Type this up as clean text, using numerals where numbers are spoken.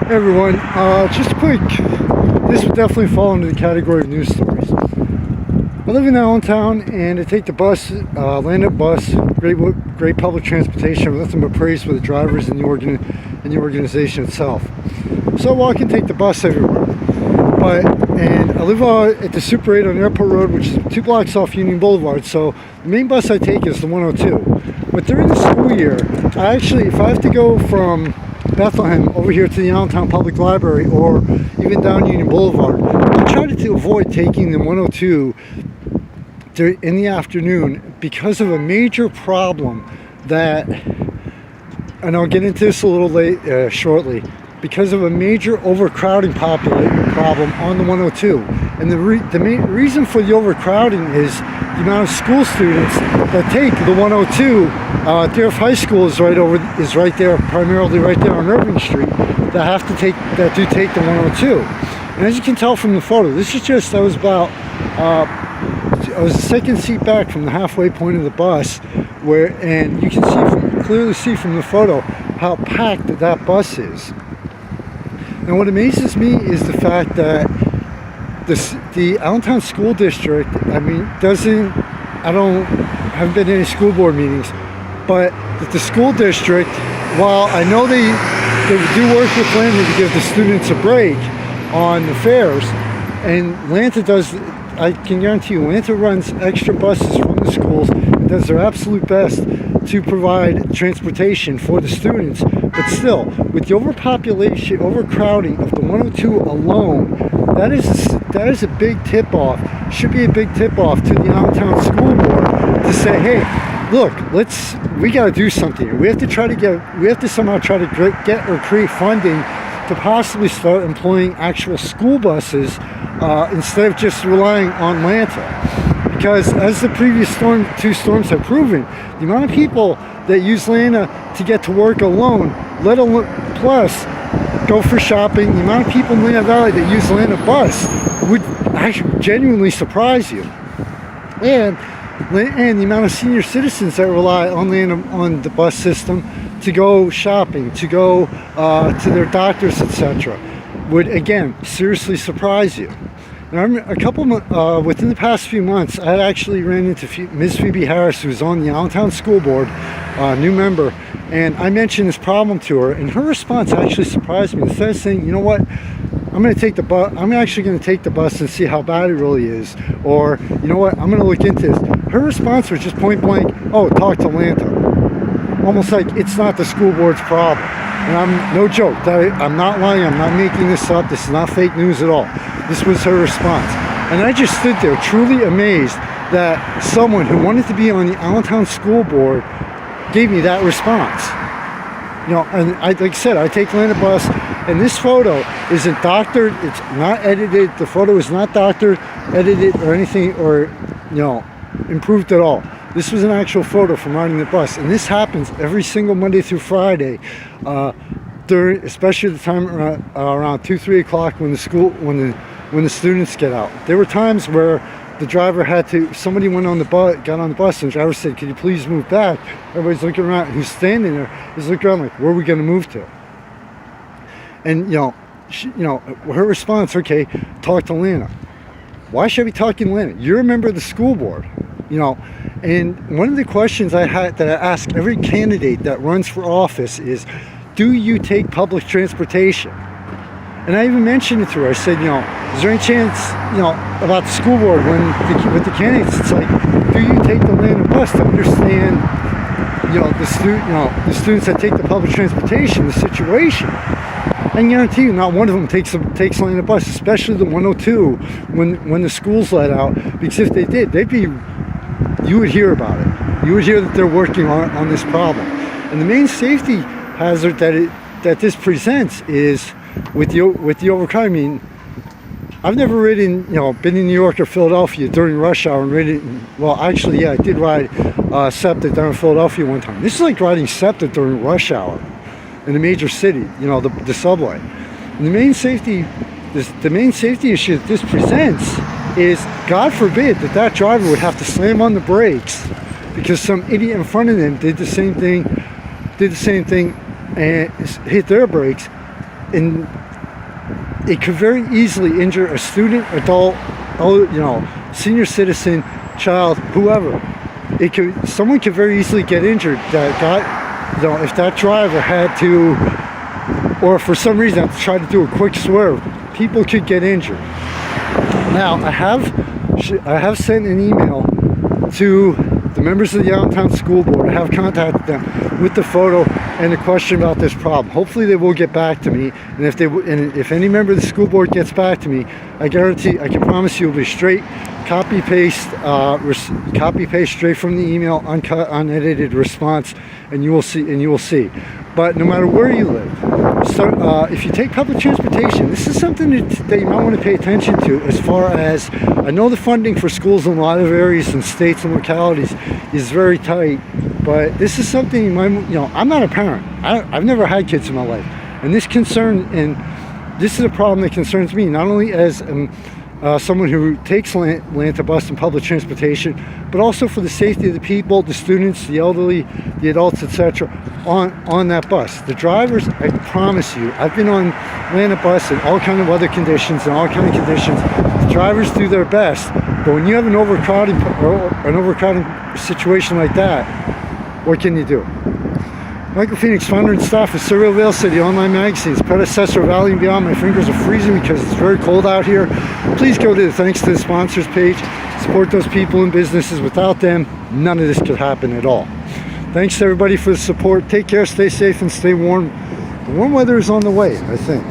Hey everyone, just quick, this would definitely fall into the category of news stories. I live in Allentown and I take the bus, Lanta bus, great public transportation, nothing but praise for the drivers and the organization itself. So I walk and take the bus everywhere. And I live at the Super 8 on Airport Road, which is 2 blocks off Union Boulevard, so the main bus I take is the 102. But during the school year, if I have to go from Bethlehem over here to the Allentown Public Library or even down Union Boulevard, I try to avoid taking the 102 in the afternoon because of a major problem that, and I'll get into this a little shortly, because of a major overcrowding problem on the 102. And the main reason for the overcrowding is the amount of school students that take the 102. Deerf High School is right there, primarily right there on Irving Street, that do take the 102. And as you can tell from the photo, this is just, I was the second seat back from the halfway point of the bus, and you can clearly see from the photo how packed that bus is. And what amazes me is the fact that the Allentown School District, haven't been to any school board meetings, but that the school district, while I know they do work with Lanta to give the students a break on the fares, and Lanta does, I can guarantee you, Lanta runs extra buses from the schools and does their absolute best to provide transportation for the students. But still, with the overcrowding of the 102 alone, that is a big tip-off, should be a big tip-off to the Allentown School Board to say, hey, look, we got to do something here. We have to somehow try to get or create funding to possibly start employing actual school buses instead of just relying on Lanta. Because as the previous two storms have proven, the amount of people that use Lanta to get to work alone, let alone plus go for shopping, the amount of people in Lehigh Valley that use Lanta bus would actually genuinely surprise you. And the amount of senior citizens that rely on the bus system to go shopping, to go to their doctors, etc., would again seriously surprise you. And within the past few months, I had actually ran into Ms. Phoebe Harris, who's on the Allentown School Board, new member, and I mentioned this problem to her, and her response actually surprised me. Instead of saying, you know what, I'm actually going to take the bus and see how bad it really is, or you know what, I'm going to look into this. Her response was just point blank, oh, talk to Lanta. Almost like it's not the school board's problem. And no joke, I'm not lying, I'm not making this up, this is not fake news at all. This was her response. And I just stood there truly amazed that someone who wanted to be on the Allentown School Board gave me that response. You know, and like I said, I take Lanta bus, and this photo isn't doctored, it's not edited, the photo is not doctored, edited, or anything, or, you know, improved at all. This was an actual photo from riding the bus, and this happens every single Monday through Friday, especially the time around 2-3 o'clock when the students get out. There were times where the driver somebody got on the bus, and the driver said, "Could you please move back?" Everybody's looking around, who's standing there is looking around like, "Where are we going to move to?" And her response, okay, talk to Lanta. Why should I be talking to Lanta? You're a member of the school board. And one of the questions that I ask every candidate that runs for office is, do you take public transportation? And I even mentioned it to her. I said, is there any chance, about the school board with the candidates, it's like, do you take the Lanta bus to understand, the students that take the public transportation, the situation? I can guarantee you, not one of them takes Lanta bus, especially the 102 when the school's let out. Because if they did, you would hear about it. You would hear that they're working on this problem. And the main safety hazard that this presents is with the overcrowding. I mean, I've never ridden, been in New York or Philadelphia during rush hour and ridden. Well, actually, yeah, I did ride SEPTA down in Philadelphia one time. This is like riding SEPTA during rush hour in a major city. The subway. And the main safety issue that this presents is, God forbid that driver would have to slam on the brakes because some idiot in front of them did the same thing and hit their brakes. and it could very easily injure a student, adult, senior citizen, child, whoever. Someone could very easily get injured. That got, if that driver had to, or for some reason had to try to do a quick swerve, people could get injured. Now, I have sent an email to the members of the Allentown School Board. I have contacted them with the photo and the question about this problem. Hopefully they will get back to me, and if any member of the school board gets back to me, I can promise you it'll be straight copy paste straight from the email, uncut, unedited response, and you will see. But no matter where you live, so if you take public transportation, this is something that you might want to pay attention to. As far as I know, the funding for schools in a lot of areas and states and localities is very tight, but this is something you might, I'm not a parent. I've never had kids in my life, and this is a problem that concerns me, not only as someone who takes Lanta bus and public transportation, but also for the safety of the people, the students, the elderly, the adults, etc. on that bus. The drivers, I promise you, I've been on Lanta bus in all kind of weather conditions and all kind of conditions. The drivers do their best, but when you have an overcrowding situation like that, what can you do? Michael Phoenix, founder and staff of Surreal Veil City online magazines, predecessor of Valley and Beyond. My fingers are freezing because it's very cold out here. Please go to the thanks to the sponsors page. Support those people and businesses. Without them, none of this could happen at all. Thanks to everybody for the support. Take care, stay safe, and stay warm. The warm weather is on the way, I think.